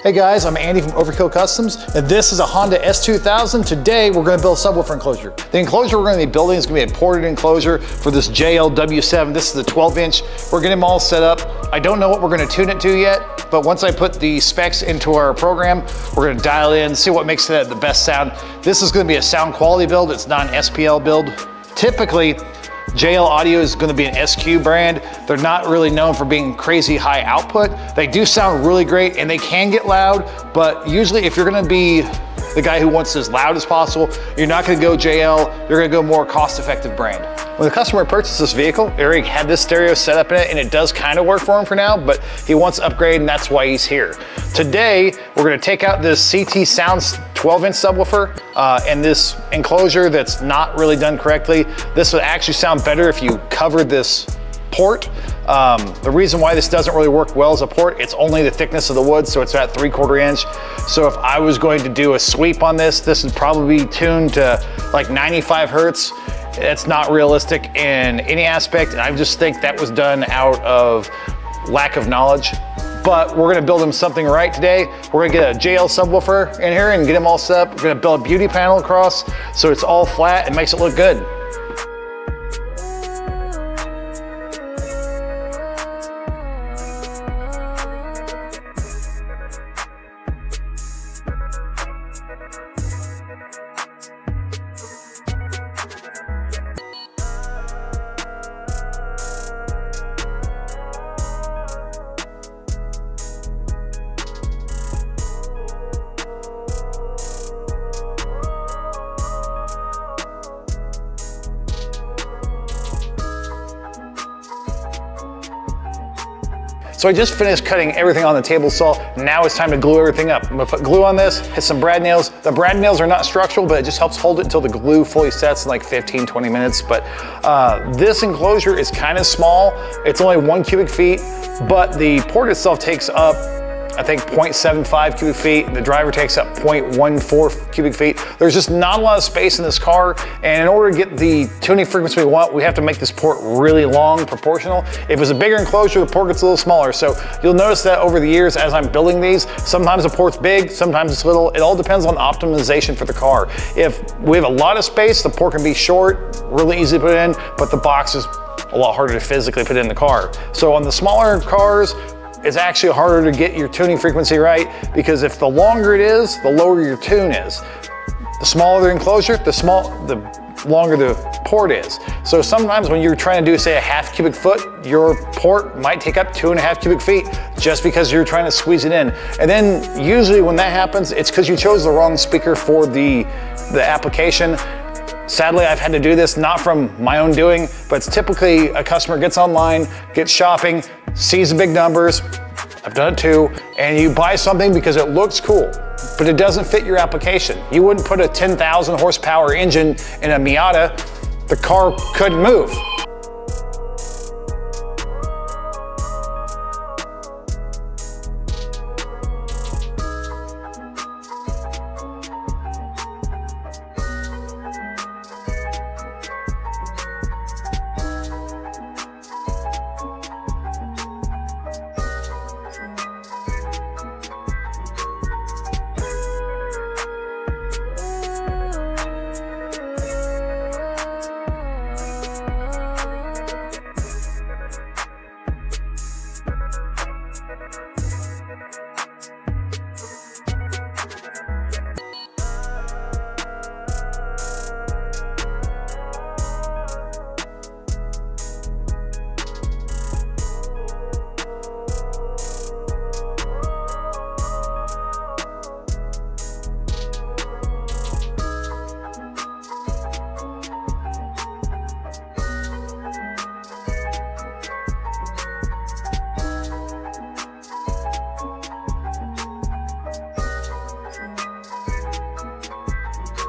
Hey guys, I'm Andy from Overkill Customs, and this is a Honda S2000. Today, we're gonna build a subwoofer enclosure. The enclosure we're gonna be building is gonna be a ported enclosure for this JLW7. This is the 12-inch. We're getting them all set up. I don't know what we're gonna tune it to yet, but once I put the specs into our program, we're gonna dial in, see what makes it the best sound. This is gonna be a sound quality build. It's not an SPL build. Typically, JL Audio is going to be an SQ brand. They're not really known for being crazy high output. They do sound really great and they can get loud, but usually if you're going to be the guy who wants as loud as possible, you're not going to go JL, you're going to go more cost-effective brand. When the customer purchased this vehicle, Eric had this stereo set up in it and it does kind of work for him for now, but he wants to upgrade and that's why he's here. Today, we're going to take out this CT Sounds 12-inch subwoofer and this enclosure that's not really done correctly. This would actually sound better if you covered this port. The reason why this doesn't really work well as a port, it's only the thickness of the wood, so it's about 3/4 inch. So if I was going to do a sweep on this, this would probably be tuned to like 95 Hertz. It's not realistic in any aspect, and I just think that was done out of lack of knowledge. But we're gonna build him something right today. We're gonna get a JL subwoofer in here and get him all set up. We're gonna build a beauty panel across so it's all flat and makes it look good. So I just finished cutting everything on the table saw. Now it's time to glue everything up. I'm gonna put glue on this, hit some brad nails. The brad nails are not structural, but it just helps hold it until the glue fully sets in like 15, 20 minutes. But this enclosure is kind of small. It's only 1 cubic feet, but the port itself takes up, I think, 0.75 cubic feet. The driver takes up 0.14 cubic feet. There's just not a lot of space in this car. And in order to get the tuning frequency we want, we have to make this port really long, proportional. If it was a bigger enclosure, the port gets a little smaller. So you'll notice that over the years as I'm building these, sometimes the port's big, sometimes it's little. It all depends on optimization for the car. If we have a lot of space, the port can be short, really easy to put in, but the box is a lot harder to physically put in the car. So on the smaller cars, it's actually harder to get your tuning frequency right, because if the longer it is, the lower your tune is. The smaller the enclosure, the longer the port is. So sometimes when you're trying to do, say, a 1/2 cubic foot, your port might take up 2.5 cubic feet just because you're trying to squeeze it in. And then usually when that happens, it's because you chose the wrong speaker for the application. Sadly, I've had to do this, not from my own doing, but it's typically a customer gets online, gets shopping, sees the big numbers, I've done it too, and you buy something because it looks cool, but it doesn't fit your application. You wouldn't put a 10,000 horsepower engine in a Miata, the car couldn't move.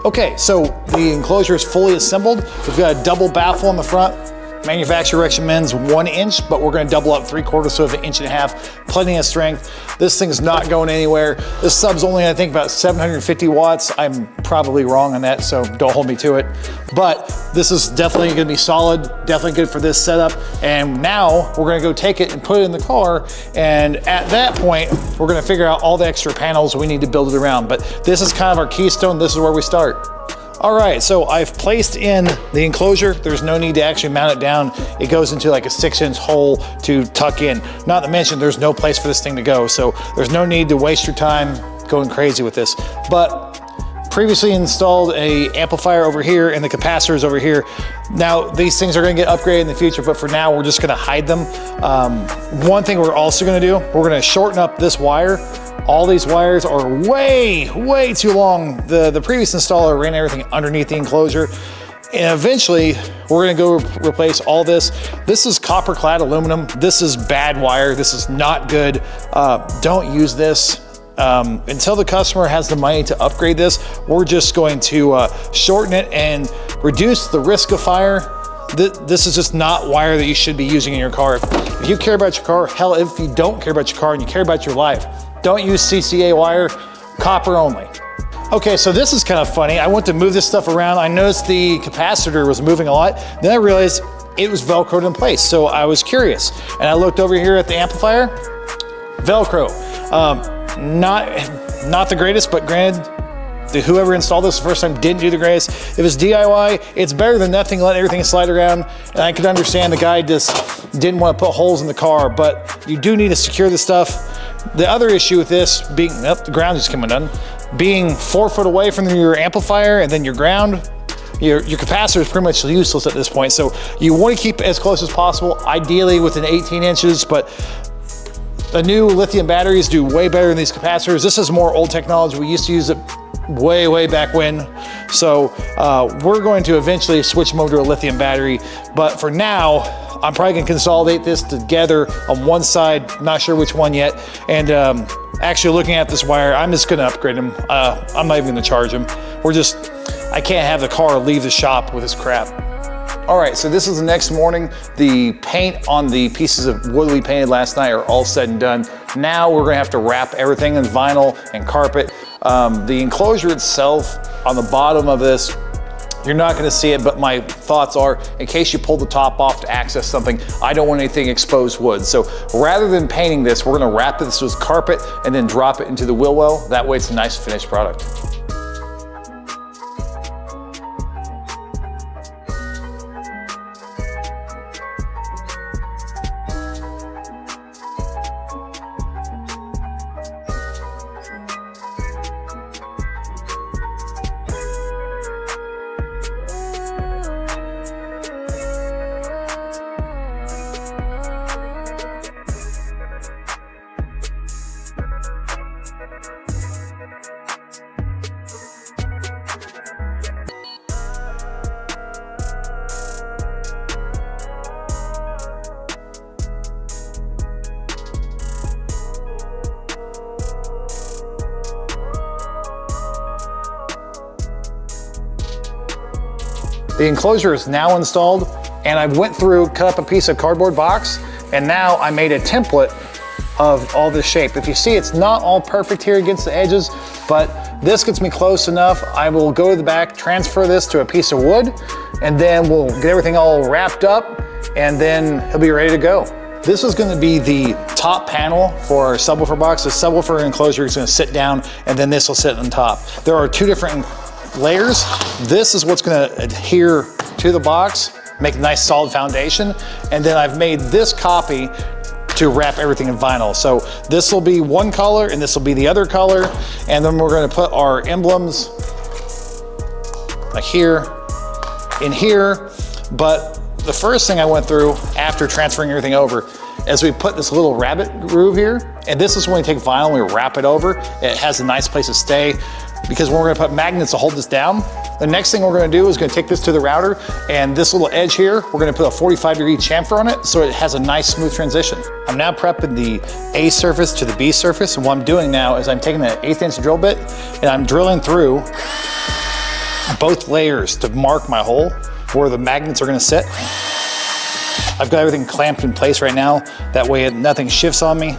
Okay, so the enclosure is fully assembled. We've got a double baffle in the front, Manufacturer recommends 1 inch, but we're gonna double up 3/4, so 1.5 inches, plenty of strength. This thing's not going anywhere. This sub's only, I think, about 750 watts. I'm probably wrong on that, so don't hold me to it. But this is definitely gonna be solid, definitely good for this setup. And now we're gonna go take it and put it in the car. And at that point, we're gonna figure out all the extra panels we need to build it around. But this is kind of our keystone. This is where we start. All right, so I've placed in the enclosure. There's no need to actually mount it down. It goes into like a 6-inch hole to tuck in. Not to mention there's no place for this thing to go. So there's no need to waste your time going crazy with this. But previously installed a amplifier over here and the capacitors over here. Now these things are gonna get upgraded in the future, but for now we're just gonna hide them. One thing we're also gonna do, we're gonna shorten up this wire. All these wires are way too long. The previous installer ran everything underneath the enclosure. And eventually we're gonna go replace all this. This is copper clad aluminum. This is bad wire. This is not good. Don't use this. Until the customer has the money to upgrade this, we're just going to shorten it and reduce the risk of fire. This is just not wire that you should be using in your car. If you care about your car, hell, if you don't care about your car and you care about your life, don't use CCA wire, copper only. Okay, so this is kind of funny. I went to move this stuff around. I noticed the capacitor was moving a lot. Then I realized it was Velcroed in place. So I was curious. And I looked over here at the amplifier, Velcro. Not the greatest, but granted, whoever installed this the first time didn't do the greatest. If it's DIY, it's better than nothing, let everything slide around. And I could understand the guy just didn't want to put holes in the car, but you do need to secure the stuff. The other issue with this being, the ground just came undone, being 4 foot away from your amplifier and then your ground, your capacitor is pretty much useless at this point. So you want to keep it as close as possible, ideally within 18 inches, but the new lithium batteries do way better than these capacitors. This is more old technology. We used to use it way back when. So we're going to eventually switch them over to a lithium battery. But for now, I'm probably gonna consolidate this together on one side, not sure which one yet. And actually looking at this wire, I'm just gonna upgrade them. I'm not even gonna charge them. I can't have the car leave the shop with this crap. All right, so this is the next morning. The paint on the pieces of wood we painted last night are all said and done. Now we're gonna have to wrap everything in vinyl and carpet. The enclosure itself on the bottom of this, you're not gonna see it, but my thoughts are, in case you pull the top off to access something, I don't want anything exposed wood. So rather than painting this, we're gonna wrap this with carpet and then drop it into the wheel well. That way it's a nice finished product. The enclosure is now installed, and I went through, cut up a piece of cardboard box, and now I made a template of all this shape. If you see, it's not all perfect here against the edges, but this gets me close enough. I will go to the back, transfer this to a piece of wood, and then we'll get everything all wrapped up, and then he'll be ready to go. This is gonna be the top panel for our subwoofer box. The subwoofer enclosure is gonna sit down, and then this will sit on top. There are 2 different layers. This is what's gonna adhere to the box, make a nice solid foundation. And then I've made this copy to wrap everything in vinyl. So this will be one color and this will be the other color. And then we're gonna put our emblems like here, in here. But the first thing I went through after transferring everything over is we put this little rabbit groove here. And this is when we take vinyl and we wrap it over. It has a nice place to stay, because when we're gonna put magnets to hold this down, the next thing we're gonna do is gonna take this to the router, and this little edge here, we're gonna put a 45-degree chamfer on it so it has a nice smooth transition. I'm now prepping the A surface to the B surface, and what I'm doing now is I'm taking an 1/8 inch drill bit and I'm drilling through both layers to mark my hole where the magnets are gonna sit. I've got everything clamped in place right now. That way nothing shifts on me.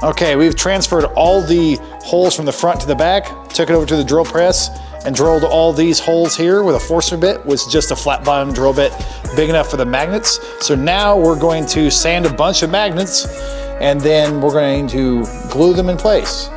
Okay, we've transferred all the holes from the front to the back, took it over to the drill press, and drilled all these holes here with a forcer bit, which is just a flat bottom drill bit big enough for the magnets. So now we're going to sand a bunch of magnets, and then we're going to glue them in place.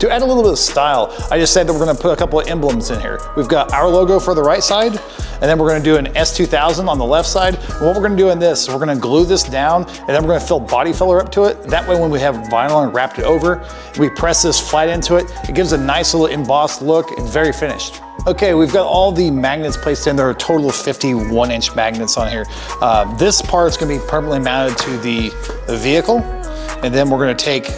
To add a little bit of style, I just said that we're gonna put a couple of emblems in here. We've got our logo for the right side, and then we're gonna do an S2000 on the left side. And what we're gonna do in this, we're gonna glue this down, and then we're gonna fill body filler up to it. That way when we have vinyl and wrapped it over, we press this flat into it. It gives a nice little embossed look. It's very finished. Okay, we've got all the magnets placed in. There are a total of 51-inch magnets on here. This part's gonna be permanently mounted to the vehicle, and then we're gonna take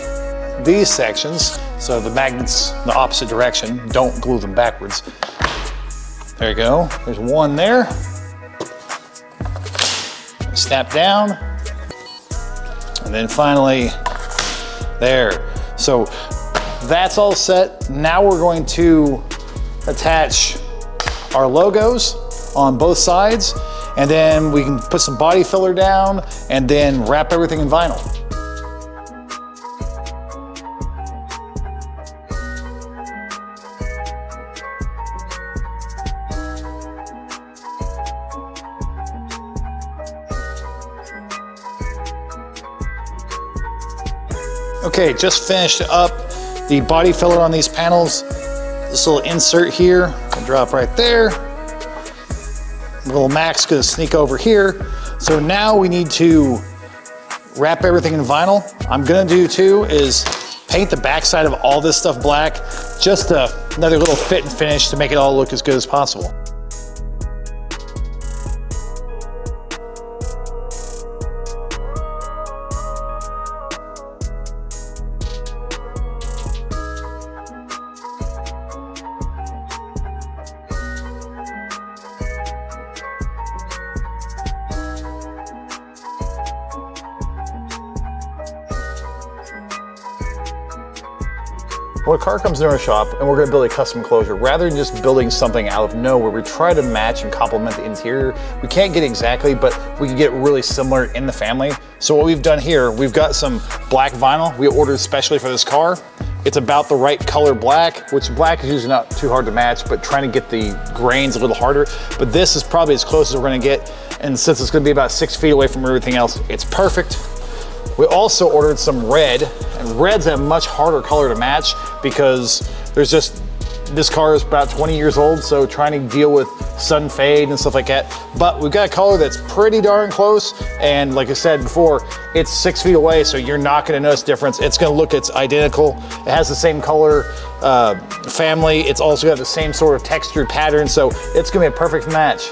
these sections, so the magnets in the opposite direction, don't glue them backwards. There you go, there's one there. Snap down, and then finally, there. So that's all set. Now we're going to attach our logos on both sides, and then we can put some body filler down and then wrap everything in vinyl. Okay, just finished up the body filler on these panels. This little insert here, can drop right there. Little Mac's gonna sneak over here. So now we need to wrap everything in vinyl. I'm gonna do too is paint the backside of all this stuff black, just another little fit and finish to make it all look as good as possible. When a car comes into our shop and we're gonna build a custom enclosure, rather than just building something out of nowhere, we try to match and complement the interior. We can't get exactly, but we can get really similar in the family. So what we've done here, we've got some black vinyl we ordered specially for this car. It's about the right color black, which black is usually not too hard to match, but trying to get the grains a little harder. But this is probably as close as we're gonna get. And since it's gonna be about 6 feet away from everything else, it's perfect. We also ordered some red, and red's a much harder color to match because this car is about 20 years old, so trying to deal with sun fade and stuff like that. But we've got a color that's pretty darn close, and like I said before, it's 6 feet away, so you're not gonna notice difference. It's gonna look, it's identical. It has the same color family. It's also got the same sort of textured pattern, so it's gonna be a perfect match.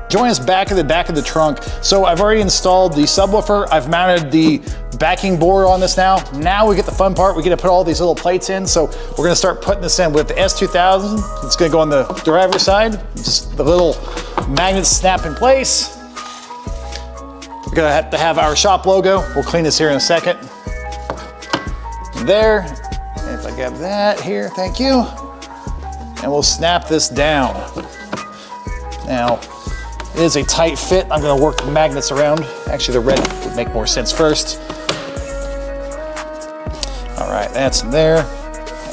Join us back at the back of the trunk. So I've already installed the subwoofer. I've mounted the backing board on this now. Now we get the fun part. We get to put all these little plates in. So we're gonna start putting this in with the S2000. It's gonna go on the driver's side. Just the little magnets snap in place. We're gonna have to have our shop logo. We'll clean this here in a second. There, and if I grab that here, thank you. And we'll snap this down. Now, it is a tight fit. I'm gonna work the magnets around. Actually, the red would make more sense first. All right, that's in there.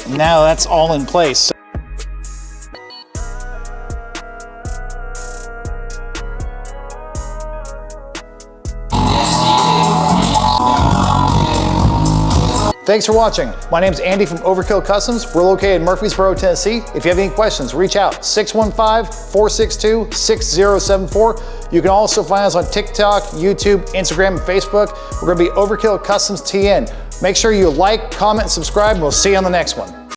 Now that's all in place. Thanks for watching. My name's Andy from Overkill Customs. We're located in Murfreesboro, Tennessee. If you have any questions, reach out, 615-462-6074. You can also find us on TikTok, YouTube, Instagram, and Facebook. We're gonna be Overkill Customs TN. Make sure you like, comment, and subscribe, and we'll see you on the next one.